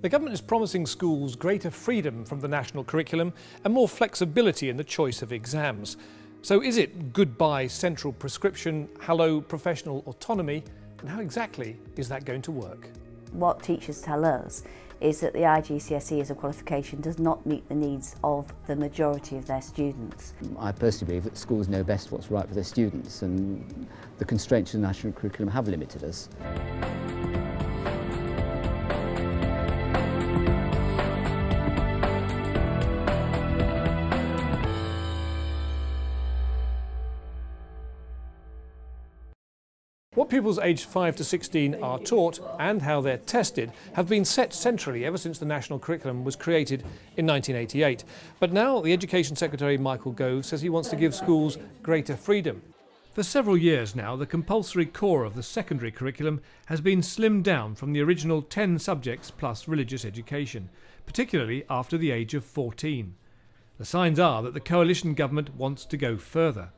The government is promising schools greater freedom from the national curriculum and more flexibility in the choice of exams. So is it goodbye central prescription, hello professional autonomy, and how exactly is that going to work? What teachers tell us is that the IGCSE as a qualification does not meet the needs of the majority of their students. I personally believe that schools know best what's right for their students, and the constraints of the national curriculum have limited us. What pupils aged 5 to 16 are taught and how they're tested have been set centrally ever since the national curriculum was created in 1988. But now the Education Secretary Michael Gove says he wants to give schools greater freedom. For several years now, the compulsory core of the secondary curriculum has been slimmed down from the original 10 subjects plus religious education, particularly after the age of 14. The signs are that the coalition government wants to go further.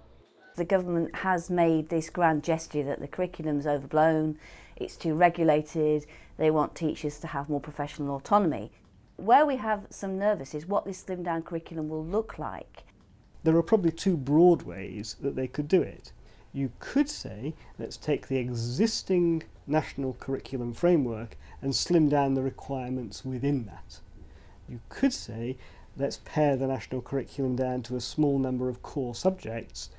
The government has made this grand gesture that the curriculum's overblown, it's too regulated, they want teachers to have more professional autonomy. Where we have some nervous is what this slimmed down curriculum will look like. There are probably two broad ways that they could do it. You could say, let's take the existing national curriculum framework and slim down the requirements within that. You could say, let's pare the national curriculum down to a small number of core subjects,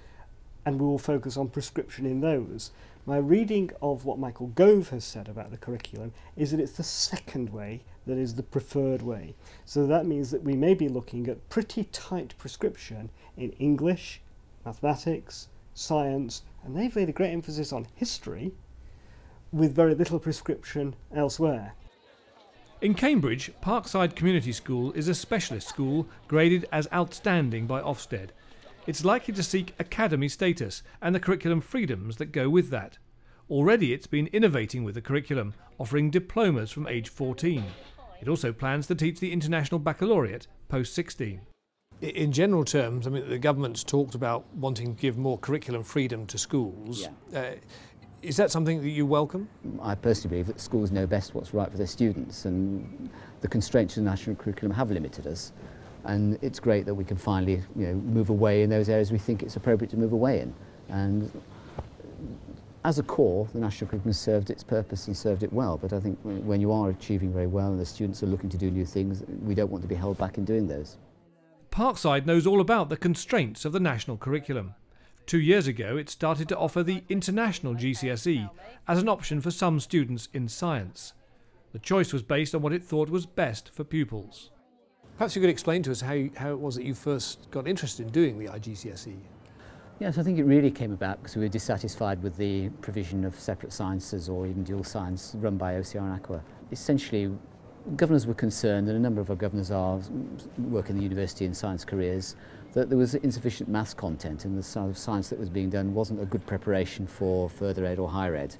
and we will focus on prescription in those. My reading of what Michael Gove has said about the curriculum is that it's the second way that is the preferred way. So that means that we may be looking at pretty tight prescription in English, mathematics, science, and they've laid a great emphasis on history, with very little prescription elsewhere. In Cambridge, Parkside Community School is a specialist school graded as outstanding by Ofsted. It's likely to seek academy status and the curriculum freedoms that go with that. Already it's been innovating with the curriculum, offering diplomas from age 14. It also plans to teach the International Baccalaureate post-16. In general terms, I mean, the government's talked about wanting to give more curriculum freedom to schools. Yeah. Is that something that you welcome? I personally believe that schools know best what's right for their students, and the constraints of the national curriculum have limited us. And it's great that we can finally, move away in those areas we think it's appropriate to move away in. And as a core, the national curriculum has served its purpose and served it well. But I think when you are achieving very well and the students are looking to do new things, we don't want to be held back in doing those. Parkside knows all about the constraints of the national curriculum. 2 years ago, it started to offer the international GCSE as an option for some students in science. The choice was based on what it thought was best for pupils. Perhaps you could explain to us how it was that you first got interested in doing the IGCSE. Yes, I think it really came about because we were dissatisfied with the provision of separate sciences or even dual science run by OCR and Aqua. Essentially, governors were concerned, and a number of our governors are working in the university in science careers, that there was insufficient maths content and the sort of science that was being done wasn't a good preparation for further ed or higher ed.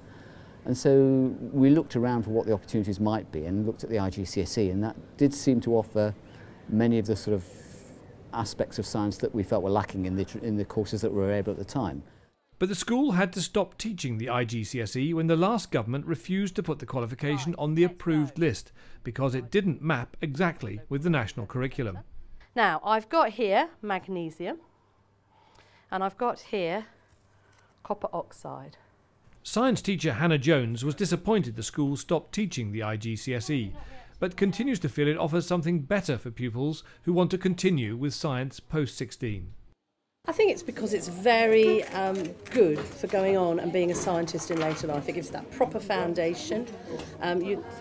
And so we looked around for what the opportunities might be and looked at the IGCSE, and that did seem to offer many of the sort of aspects of science that we felt were lacking in the courses that were available at the time. But the school had to stop teaching the IGCSE when the last government refused to put the qualification on the approved list because it didn't map exactly with the national curriculum. Now, I've got here magnesium and I've got here copper oxide. Science teacher Hannah Jones was disappointed the school stopped teaching the IGCSE, but continues to feel it offers something better for pupils who want to continue with science post-16. I think it's because it's very good for going on and being a scientist in later life. It gives that proper foundation.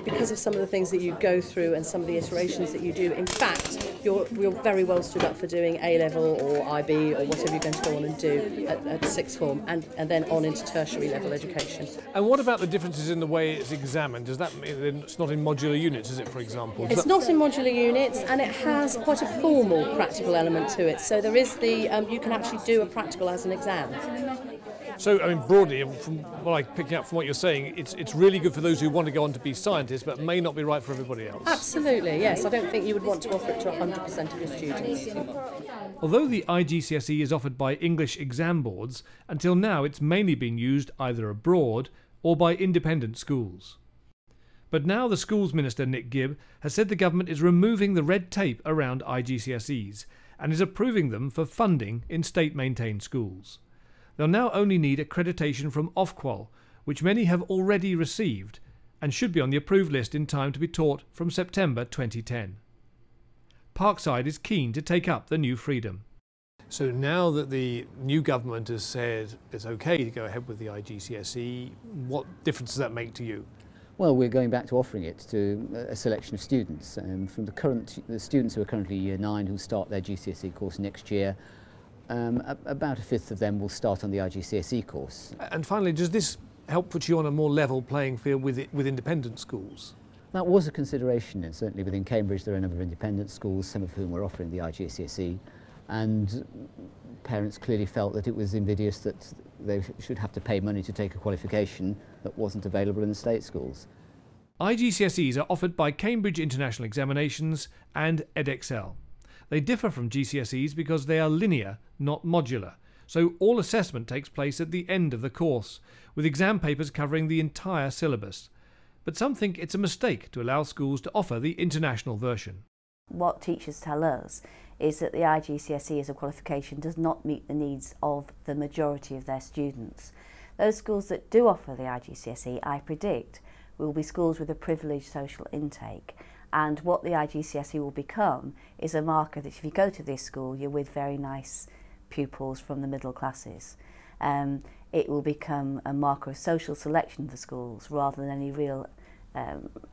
Because of some of the things that you go through and some of the iterations that you do, in fact, you're very well stood up for doing A-level or IB or whatever you're going to go on and do at sixth form and then on into tertiary level education. And what about the differences in the way it's examined? Does that mean it's not in modular units, is it, for example? It's not in modular units, and it has quite a formal practical element to it. So there is the, you can actually do a practical as an exam. So, I mean, broadly, from what I'm picking up from what you're saying, it's really good for those who want to go on to be scientists, but may not be right for everybody else. Absolutely, yes. I don't think you would want to offer it to 100% of your students. Although the IGCSE is offered by English exam boards, until now it's mainly been used either abroad or by independent schools. But now the Schools Minister, Nick Gibb, has said the government is removing the red tape around IGCSEs and is approving them for funding in state-maintained schools. They'll now only need accreditation from Ofqual, which many have already received, and should be on the approved list in time to be taught from September 2010. Parkside is keen to take up the new freedom. So now that the new government has said it's okay to go ahead with the IGCSE, what difference does that make to you? Well, we're going back to offering it to a selection of students. From the students who are currently Year 9 who start their GCSE course next year, about a fifth of them will start on the IGCSE course. And finally, does this help put you on a more level playing field with independent schools? That was a consideration, and certainly within Cambridge there are a number of independent schools, some of whom were offering the IGCSE, and parents clearly felt that it was invidious that they should have to pay money to take a qualification that wasn't available in the state schools. IGCSEs are offered by Cambridge International Examinations and Edexcel. They differ from GCSEs because they are linear, not modular, so all assessment takes place at the end of the course, with exam papers covering the entire syllabus. But some think it's a mistake to allow schools to offer the international version. What teachers tell us is that the IGCSE as a qualification does not meet the needs of the majority of their students. Those schools that do offer the IGCSE, I predict, will be schools with a privileged social intake. And what the IGCSE will become is a marker that if you go to this school, you're with very nice pupils from the middle classes. It will become a marker of social selection for schools rather than any real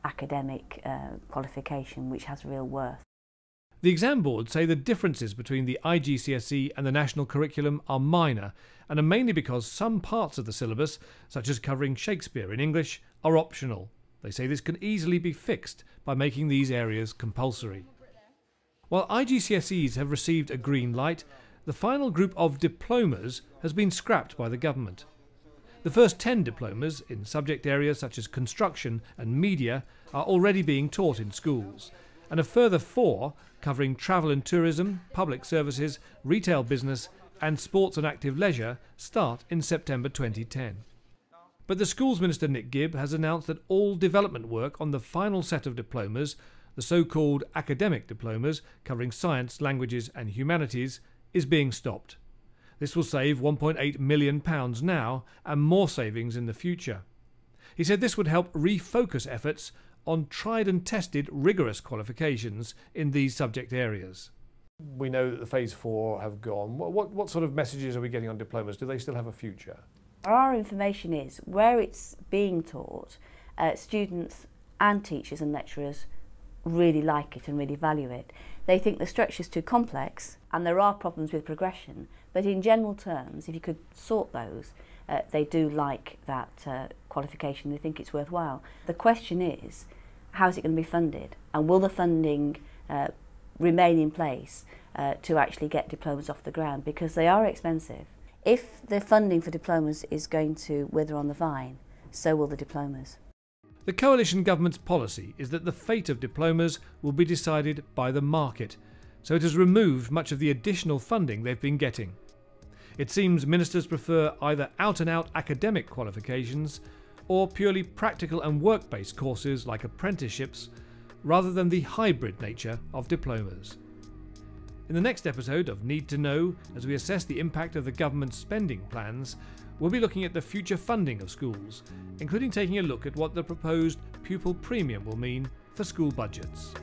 academic qualification which has real worth. The exam boards say the differences between the IGCSE and the national curriculum are minor and are mainly because some parts of the syllabus, such as covering Shakespeare in English, are optional. They say this can easily be fixed by making these areas compulsory. While IGCSEs have received a green light, the final group of diplomas has been scrapped by the government. The first 10 diplomas in subject areas such as construction and media are already being taught in schools, and a further 4 covering travel and tourism, public services, retail business and sports and active leisure start in September 2010. But the Schools Minister Nick Gibb has announced that all development work on the final set of diplomas, the so-called academic diplomas covering science, languages and humanities, is being stopped. This will save £1.8 million now and more savings in the future. He said this would help refocus efforts on tried and tested rigorous qualifications in these subject areas. We know that the Phase 4 have gone. What sort of messages are we getting on diplomas? Do they still have a future? Our information is where it's being taught, students and teachers and lecturers really like it and really value it. They think the structure is too complex and there are problems with progression, but in general terms, if you could sort those, they do like that qualification. They think it's worthwhile. The question is, how is it going to be funded? And will the funding remain in place to actually get diplomas off the ground? Because they are expensive. If the funding for diplomas is going to wither on the vine, so will the diplomas. The coalition government's policy is that the fate of diplomas will be decided by the market, so it has removed much of the additional funding they've been getting. It seems ministers prefer either out-and-out academic qualifications or purely practical and work-based courses like apprenticeships, rather than the hybrid nature of diplomas. In the next episode of Need to Know, as we assess the impact of the government's spending plans, we'll be looking at the future funding of schools, including taking a look at what the proposed pupil premium will mean for school budgets.